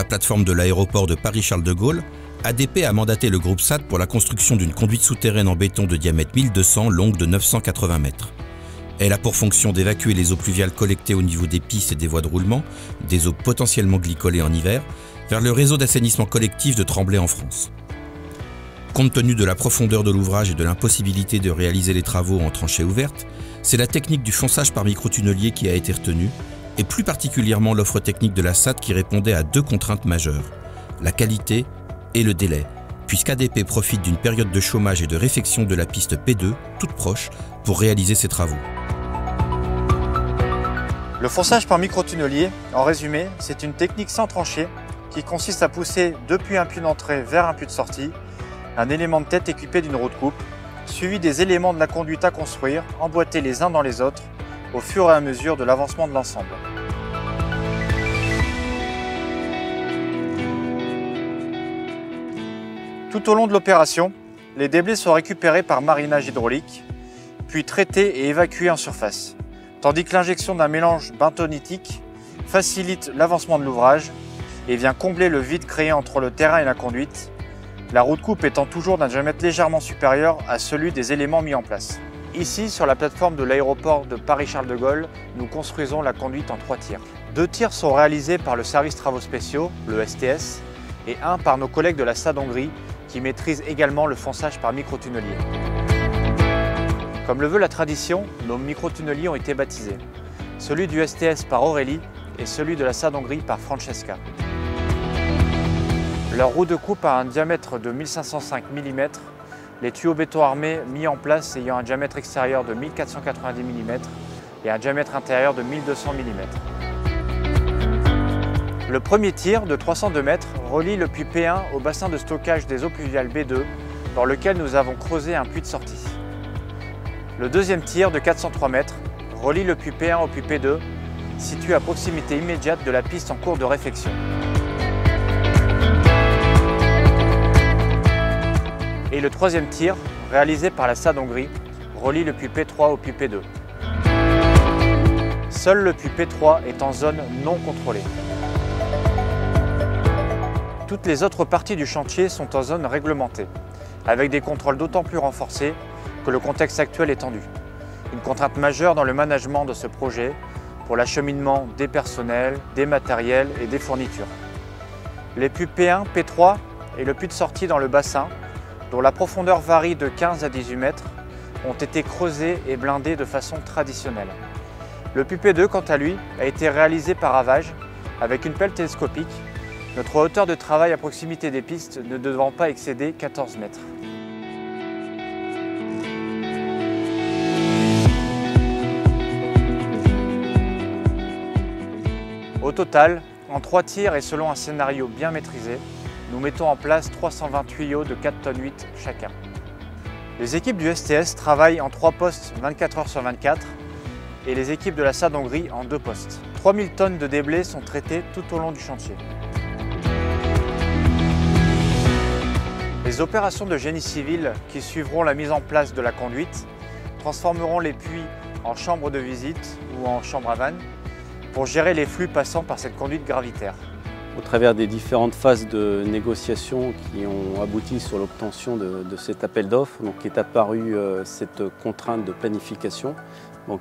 plateforme de l'aéroport de Paris-Charles de Gaulle, ADP a mandaté le groupe SAD pour la construction d'une conduite souterraine en béton de diamètre 1200, longue de 980 mètres. Elle a pour fonction d'évacuer les eaux pluviales collectées au niveau des pistes et des voies de roulement, des eaux potentiellement glycolées en hiver, vers le réseau d'assainissement collectif de Tremblay en France. Compte tenu de la profondeur de l'ouvrage et de l'impossibilité de réaliser les travaux en tranchée ouverte, c'est la technique du fonçage par microtunnelier qui a été retenue, et plus particulièrement l'offre technique de la SAD qui répondait à deux contraintes majeures, la qualité et le délai, puisqu'ADP profite d'une période de chômage et de réfection de la piste P2, toute proche, pour réaliser ces travaux. Le fonçage par microtunnelier, en résumé, c'est une technique sans tranchée qui consiste à pousser depuis un puits d'entrée vers un puits de sortie un élément de tête équipé d'une roue de coupe, suivi des éléments de la conduite à construire, emboîtés les uns dans les autres, au fur et à mesure de l'avancement de l'ensemble. Tout au long de l'opération, les déblais sont récupérés par marinage hydraulique, puis traités et évacués en surface, tandis que l'injection d'un mélange bentonitique facilite l'avancement de l'ouvrage et vient combler le vide créé entre le terrain et la conduite, la roue de coupe étant toujours d'un diamètre légèrement supérieur à celui des éléments mis en place. Ici, sur la plateforme de l'aéroport de Paris-Charles de Gaulle, nous construisons la conduite en 3 tirs. 2 tirs sont réalisés par le service travaux spéciaux, le STS, et 1 par nos collègues de la SAD Hongrie, qui maîtrisent également le fonçage par microtunnelier. Comme le veut la tradition, nos microtunneliers ont été baptisés. Celui du STS par Aurélie et celui de la SAD Hongrie par Francesca. Leur roue de coupe a un diamètre de 1505 mm, les tuyaux béton armés mis en place ayant un diamètre extérieur de 1490 mm et un diamètre intérieur de 1200 mm. Le premier tir de 302 mètres relie le puits P1 au bassin de stockage des eaux pluviales B2 dans lequel nous avons creusé un puits de sortie. Le deuxième tir de 403 mètres relie le puits P1 au puits P2 situé à proximité immédiate de la piste en cours de réfection. Et le troisième tir, réalisé par la SAD Hongrie, relie le puits P3 au puits P2. Seul le puits P3 est en zone non contrôlée. Toutes les autres parties du chantier sont en zone réglementée, avec des contrôles d'autant plus renforcés que le contexte actuel est tendu. Une contrainte majeure dans le management de ce projet pour l'acheminement des personnels, des matériels et des fournitures. Les puits P1, P3 et le puits de sortie dans le bassin, dont la profondeur varie de 15 à 18 mètres, ont été creusés et blindés de façon traditionnelle. Le puits P2, quant à lui, a été réalisé par ravage avec une pelle télescopique, notre hauteur de travail à proximité des pistes ne devant pas excéder 14 mètres. Au total, en 3 tirs et selon un scénario bien maîtrisé, nous mettons en place 320 tuyaux de 4,8 tonnes chacun. Les équipes du STS travaillent en 3 postes 24 heures sur 24 et les équipes de la SAD Hongrie en 2 postes. 3000 tonnes de déblais sont traitées tout au long du chantier. Les opérations de génie civil qui suivront la mise en place de la conduite transformeront les puits en chambres de visite ou en chambres à vannes pour gérer les flux passant par cette conduite gravitaire. Au travers des différentes phases de négociation qui ont abouti sur l'obtention de cet appel d'offres, donc est apparue cette contrainte de planification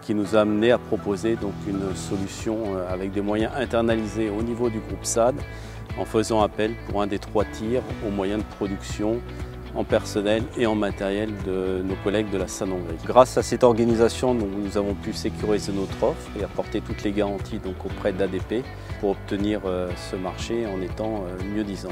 qui nous a amené à proposer donc une solution avec des moyens internalisés au niveau du groupe SAD en faisant appel pour un des 3 tirs aux moyens de production en personnel et en matériel de nos collègues de la SAD Hongrie. Grâce à cette organisation, nous avons pu sécuriser notre offre et apporter toutes les garanties auprès d'ADP pour obtenir ce marché en étant mieux disant.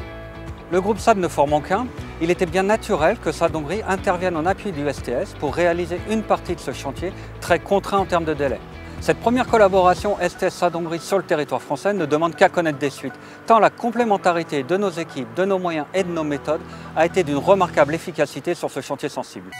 Le groupe SAD ne formant qu'un, il était bien naturel que SAD Hongrie intervienne en appui du STS pour réaliser une partie de ce chantier très contraint en termes de délai. Cette première collaboration STS-SAD Hongrie sur le territoire français ne demande qu'à connaître des suites, tant la complémentarité de nos équipes, de nos moyens et de nos méthodes a été d'une remarquable efficacité sur ce chantier sensible.